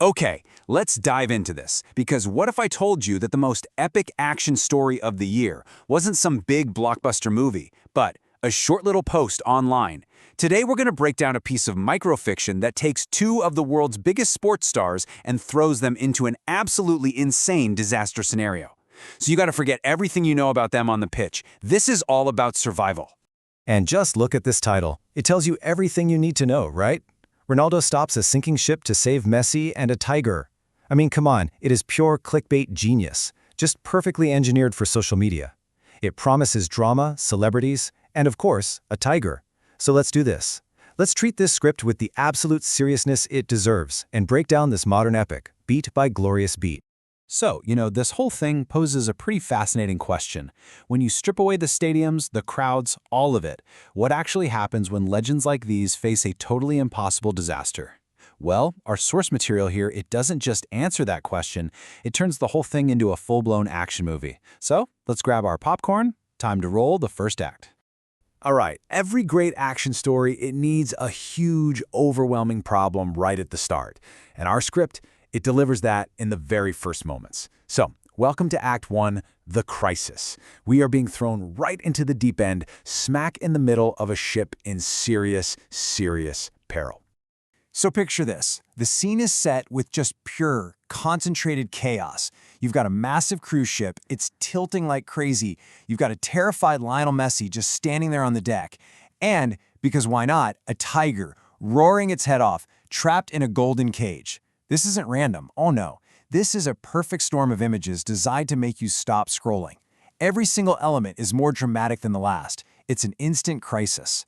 Okay, let's dive into this, because what if I told you that the most epic action story of the year wasn't some big blockbuster movie, but a short little post online? Today we're going to break down a piece of microfiction that takes two of the world's biggest sports stars and throws them into an absolutely insane disaster scenario. So you got to forget everything you know about them on the pitch. This is all about survival. And just look at this title. It tells you everything you need to know, right? Ronaldo stops a sinking ship to save Messi and a tiger. I mean, come on, it is pure clickbait genius, just perfectly engineered for social media. It promises drama, celebrities, and of course, a tiger. So let's do this. Let's treat this script with the absolute seriousness it deserves and break down this modern epic, beat by glorious beat. So, this whole thing poses a pretty fascinating question. When you strip away the stadiums, the crowds, all of it, what actually happens when legends like these face a totally impossible disaster? Well, our source material here, it doesn't just answer that question, it turns the whole thing into a full-blown action movie. So, let's grab our popcorn, time to roll the first act. All right, every great action story, it needs a huge, overwhelming problem right at the start. And our script, it delivers that in the very first moments. So, welcome to Act 1, The Crisis. We are being thrown right into the deep end, smack in the middle of a ship in serious, serious peril. So picture this. The scene is set with just pure, concentrated chaos. You've got a massive cruise ship, it's tilting like crazy. You've got a terrified Lionel Messi just standing there on the deck. And, because why not, a tiger, roaring its head off, trapped in a golden cage. This isn't random, oh no. This is a perfect storm of images designed to make you stop scrolling. Every single element is more dramatic than the last. It's an instant crisis.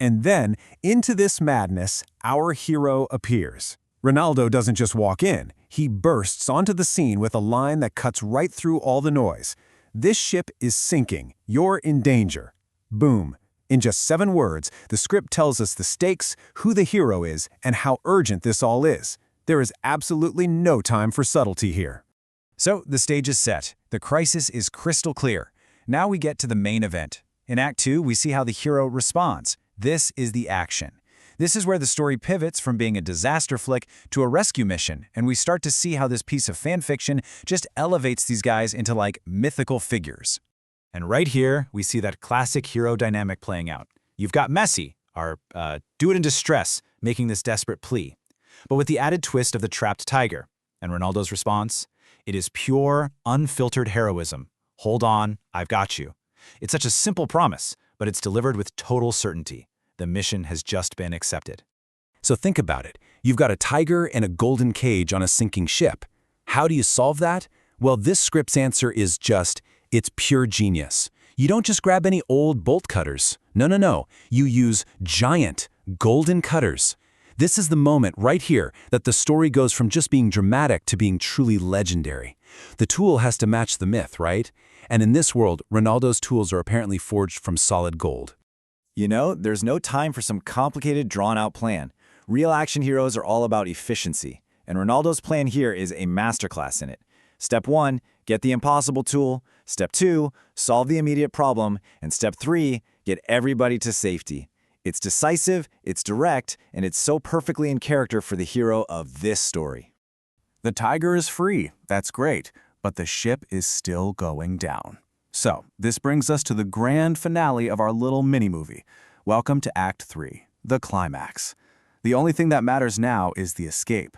And then, into this madness, our hero appears. Ronaldo doesn't just walk in, he bursts onto the scene with a line that cuts right through all the noise. This ship is sinking. You're in danger. Boom. In just 7 words, the script tells us the stakes, who the hero is, and how urgent this all is. There is absolutely no time for subtlety here. So, the stage is set. The crisis is crystal clear. Now we get to the main event. In Act 2, we see how the hero responds. This is the action. This is where the story pivots from being a disaster flick to a rescue mission, and we start to see how this piece of fan fiction just elevates these guys into like mythical figures. And right here, we see that classic hero dynamic playing out. You've got Messi, our dude in distress, making this desperate plea, but with the added twist of the trapped tiger. And Ronaldo's response? It is pure, unfiltered heroism. Hold on, I've got you. It's such a simple promise, but it's delivered with total certainty. The mission has just been accepted. So think about it. You've got a tiger and a golden cage on a sinking ship. How do you solve that? Well, this script's answer is it's pure genius. You don't just grab any old bolt cutters. No. You use giant, golden cutters. This is the moment right here that the story goes from just being dramatic to being truly legendary. The tool has to match the myth, right? And in this world, Ronaldo's tools are apparently forged from solid gold. There's no time for some complicated, drawn-out plan. Real action heroes are all about efficiency, and Ronaldo's plan here is a masterclass in it. Step 1, get the impossible tool. Step 2, solve the immediate problem. And Step 3, get everybody to safety. It's decisive, it's direct, and it's so perfectly in character for the hero of this story. The tiger is free, that's great, but the ship is still going down. So, this brings us to the grand finale of our little mini-movie. Welcome to Act 3, the climax. The only thing that matters now is the escape.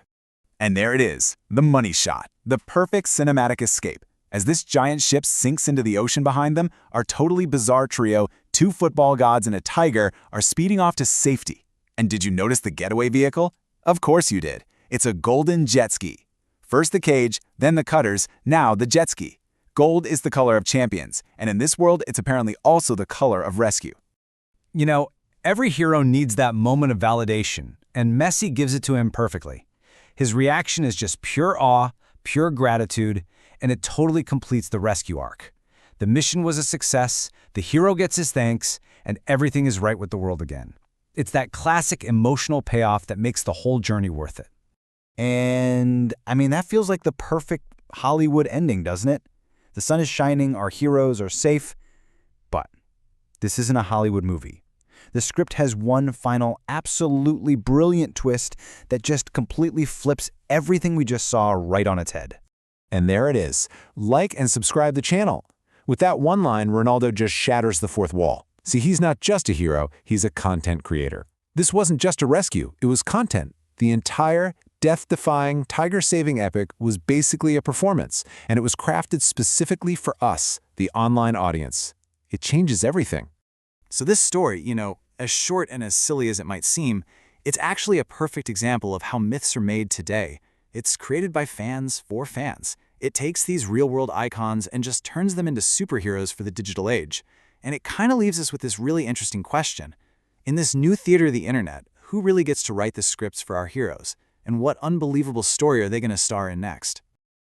And there it is, the money shot, the perfect cinematic escape. As this giant ship sinks into the ocean behind them, our totally bizarre trio, 2 football gods and a tiger, are speeding off to safety. And did you notice the getaway vehicle? Of course you did. It's a golden jet ski. First the cage, then the cutters, now the jet ski. Gold is the color of champions, and in this world, it's apparently also the color of rescue. Every hero needs that moment of validation, and Messi gives it to him perfectly. His reaction is just pure awe, pure gratitude, and it totally completes the rescue arc. The mission was a success, the hero gets his thanks, and everything is right with the world again. It's that classic emotional payoff that makes the whole journey worth it. And, that feels like the perfect Hollywood ending, doesn't it? The sun is shining, our heroes are safe, but this isn't a Hollywood movie. The script has one final, absolutely brilliant twist that just completely flips everything we just saw right on its head. And there it is. Like and subscribe the channel. With that one line, Ronaldo just shatters the fourth wall. See, he's not just a hero, he's a content creator. This wasn't just a rescue, it was content. The entire death-defying, tiger-saving epic was basically a performance, and it was crafted specifically for us, the online audience. It changes everything. So this story, as short and as silly as it might seem, it's actually a perfect example of how myths are made today. It's created by fans for fans. It takes these real-world icons and just turns them into superheroes for the digital age. And it kind of leaves us with this really interesting question. In this new theater of the internet, who really gets to write the scripts for our heroes? And what unbelievable story are they going to star in next?